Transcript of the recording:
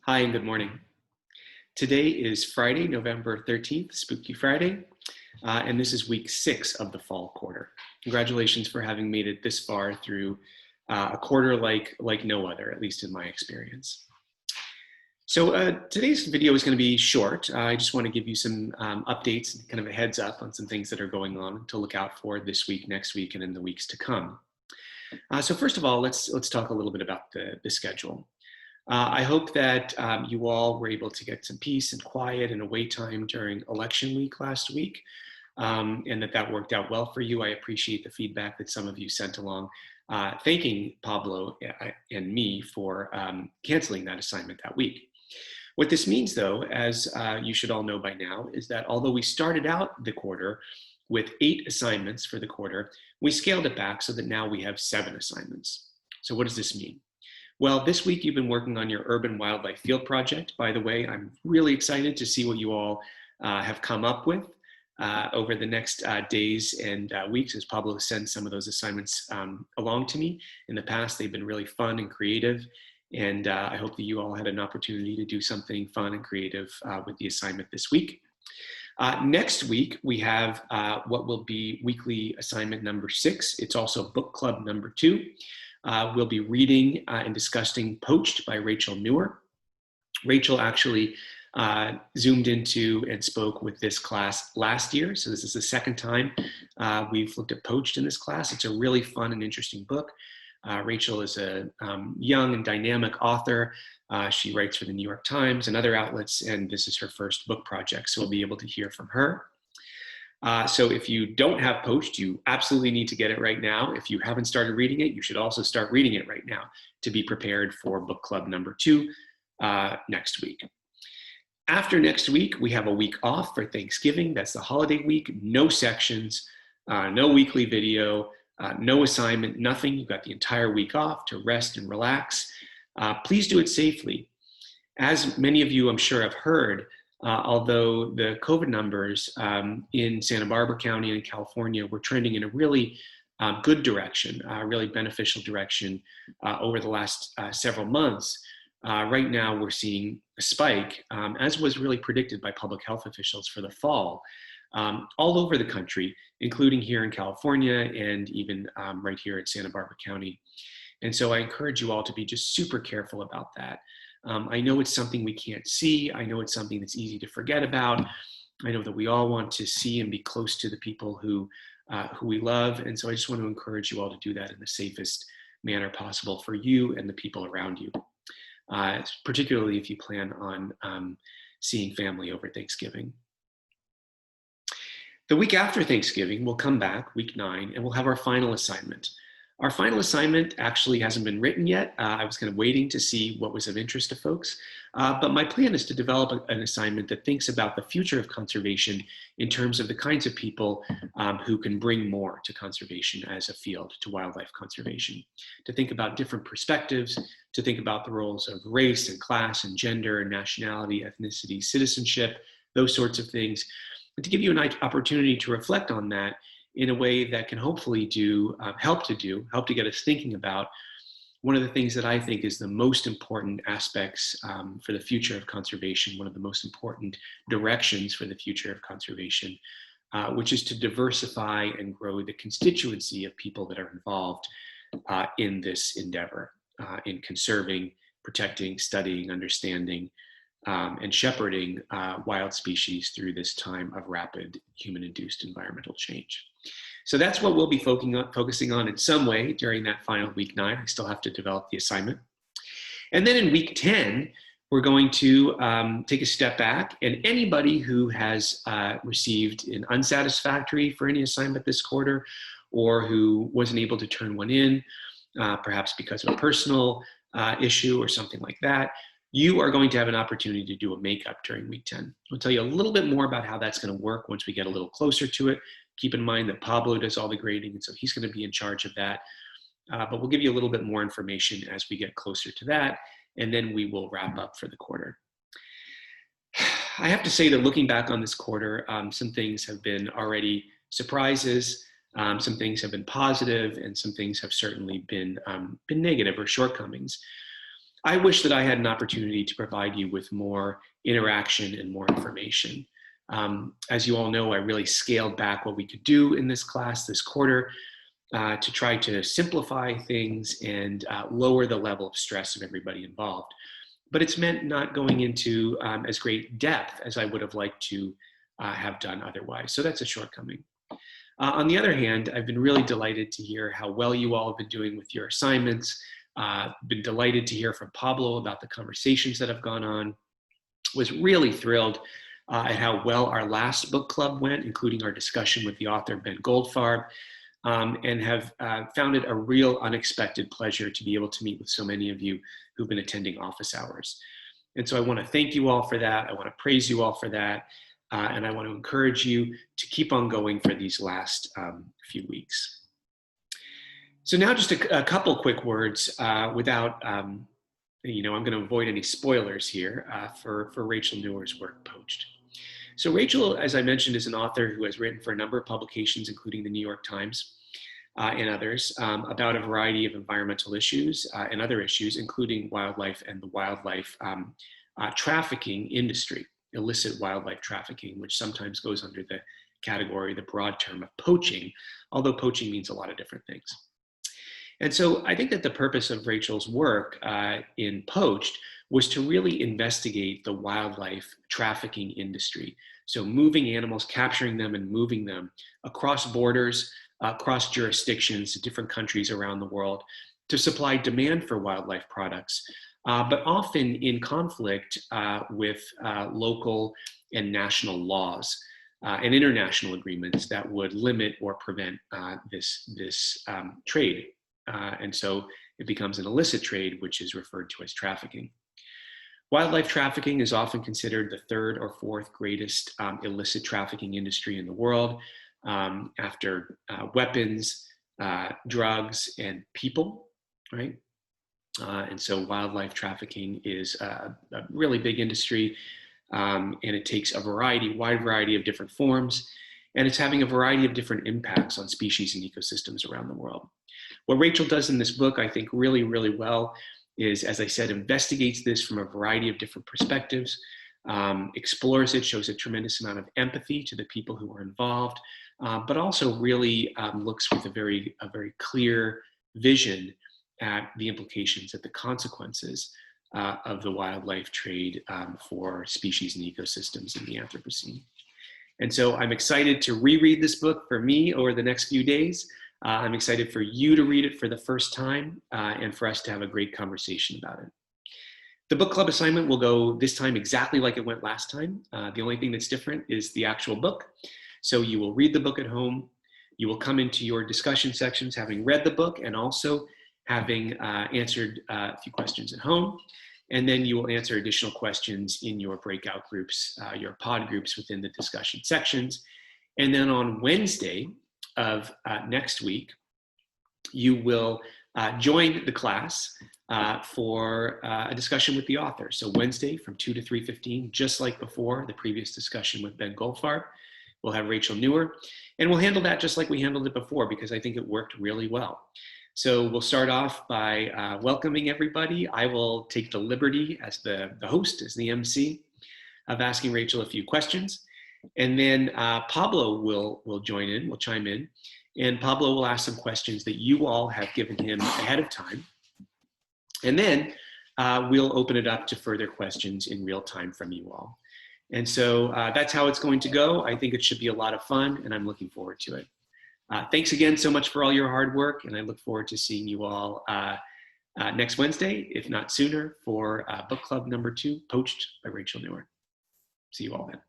Hi and good morning. Today is Friday, November 13th, Spooky Friday, and this is week 6 of the fall quarter. Congratulations for having made it this far through a quarter like no other, at least in my experience. So today's video is going to be short. I just want to give you some updates and kind of a heads up on some things that are going on to look out for this week, next week, and in the weeks to come. So first of all, let's talk a little bit about the schedule. I hope that you all were able to get some peace and quiet and away time during election week last week, and that worked out well for you. I appreciate the feedback that some of you sent along, thanking Pablo and me for canceling that assignment that week. What this means, though, as you should all know by now, is that although we started out the quarter with 8 assignments for the quarter, we scaled it back so that now we have 7 assignments. So what does this mean? Well, this week you've been working on your urban wildlife field project. By the way, I'm really excited to see what you all have come up with over the next days and weeks as Pablo sends some of those assignments along to me. In the past, they've been really fun and creative, and I hope that you all had an opportunity to do something fun and creative with the assignment this week. Next week, we have what will be weekly assignment number 6. It's also book club number 2. We'll be reading and discussing Poached by Rachel Newer. Rachel actually zoomed into and spoke with this class last year, so this is the second time we've looked at Poached in this class. It's a really fun and interesting book. Rachel is a young and dynamic author. She writes for the New York Times and other outlets, and this is her first book project, so we'll be able to hear from her. So if you don't have Poached, you absolutely need to get it right now. If you haven't started reading it, you should also start reading it right now to be prepared for book club number 2 next week. After next week, we have a week off for Thanksgiving. That's the holiday week. No sections, no weekly video, no assignment, nothing. You've got the entire week off to rest and relax. Please do it safely. As many of you, I'm sure, have heard, although the COVID numbers in Santa Barbara County and California were trending in a really good direction, really beneficial direction over the last several months. Right now we're seeing a spike, as was really predicted by public health officials for the fall, all over the country, including here in California and even right here in Santa Barbara County. And so I encourage you all to be just super careful about that. I know it's something we can't see. I know it's something that's easy to forget about. I know that we all want to see and be close to the people who we love. And so I just want to encourage you all to do that in the safest manner possible for you and the people around you, particularly if you plan on seeing family over Thanksgiving. The week after Thanksgiving, we'll come back, week 9, and we'll have our final assignment. Our final assignment actually hasn't been written yet. I was kind of waiting to see what was of interest to folks. But my plan is to develop an assignment that thinks about the future of conservation in terms of the kinds of people who can bring more to conservation as a field, to wildlife conservation. To think about different perspectives, to think about the roles of race and class and gender and nationality, ethnicity, citizenship, those sorts of things. And to give you an opportunity to reflect on that in a way that can hopefully help to get us thinking about one of the things that I think is the most important aspects for the future of conservation, one of the most important directions for the future of conservation, which is to diversify and grow the constituency of people that are involved in this endeavor, in conserving, protecting, studying, understanding, and shepherding wild species through this time of rapid human-induced environmental change. So that's what we'll be focusing on in some way during that final week 9. I still have to develop the assignment. And then in week 10, we're going to take a step back, and anybody who has received an unsatisfactory for any assignment this quarter, or who wasn't able to turn one in, perhaps because of a personal issue or something like that, you are going to have an opportunity to do a makeup during week 10. I'll tell you a little bit more about how that's going to work once we get a little closer to it. Keep in mind that Pablo does all the grading, and so he's going to be in charge of that. But we'll give you a little bit more information as we get closer to that, and then we will wrap up for the quarter. I have to say that looking back on this quarter, some things have been already surprises, some things have been positive, and some things have certainly been negative or shortcomings. I wish that I had an opportunity to provide you with more interaction and more information. As you all know, I really scaled back what we could do in this class this quarter to try to simplify things and lower the level of stress of everybody involved. But it's meant not going into as great depth as I would have liked to have done otherwise. So that's a shortcoming. On the other hand, I've been really delighted to hear how well you all have been doing with your assignments. Been delighted to hear from Pablo about the conversations that have gone on. Was really thrilled at how well our last book club went, including our discussion with the author Ben Goldfarb, and have found it a real unexpected pleasure to be able to meet with so many of you who've been attending office hours. And so I want to thank you all for that. I want to praise you all for that. And I want to encourage you to keep on going for these last few weeks. So now just a couple quick words without, I'm going to avoid any spoilers here for Rachel Newer's work, Poached. So Rachel, as I mentioned, is an author who has written for a number of publications, including the New York Times and others, about a variety of environmental issues and other issues, including wildlife and the wildlife trafficking industry, illicit wildlife trafficking, which sometimes goes under the category, the broad term of poaching, although poaching means a lot of different things. And so I think that the purpose of Rachel's work in Poached was to really investigate the wildlife trafficking industry. So moving animals, capturing them and moving them across borders, across jurisdictions, different countries around the world to supply demand for wildlife products, but often in conflict with local and national laws and international agreements that would limit or prevent this trade. And so it becomes an illicit trade, which is referred to as trafficking. Wildlife trafficking is often considered the third or fourth greatest illicit trafficking industry in the world, after weapons, drugs, and people, right? And so wildlife trafficking is a really big industry, and it takes a wide variety of different forms, and it's having a variety of different impacts on species and ecosystems around the world. What Rachel does in this book, I think really, really well is, as I said, investigates this from a variety of different perspectives, explores it, shows a tremendous amount of empathy to the people who are involved, but also really looks with a very clear vision at the implications, at the consequences of the wildlife trade for species and ecosystems in the Anthropocene. And so I'm excited to reread this book for me over the next few days. I'm excited for you to read it for the first time and for us to have a great conversation about it. The book club assignment will go this time exactly like it went last time. The only thing that's different is the actual book. So you will read the book at home. You will come into your discussion sections having read the book and also having answered a few questions at home. And then you will answer additional questions in your breakout groups, your pod groups within the discussion sections. And then on Wednesday of next week, you will join the class for a discussion with the author. So Wednesday from 2 to 3:15, just like before, the previous discussion with Ben Goldfarb. We'll have Rachel Newer, and we'll handle that just like we handled it before because I think it worked really well. So we'll start off by welcoming everybody. I will take the liberty as the host, as the MC, of asking Rachel a few questions. And then Pablo will join in, will chime in. And Pablo will ask some questions that you all have given him ahead of time. And then we'll open it up to further questions in real time from you all. And so that's how it's going to go. I think it should be a lot of fun, and I'm looking forward to it. Thanks again so much for all your hard work, and I look forward to seeing you all next Wednesday, if not sooner, for book club number 2, Poached by Rachel Newer. See you all then.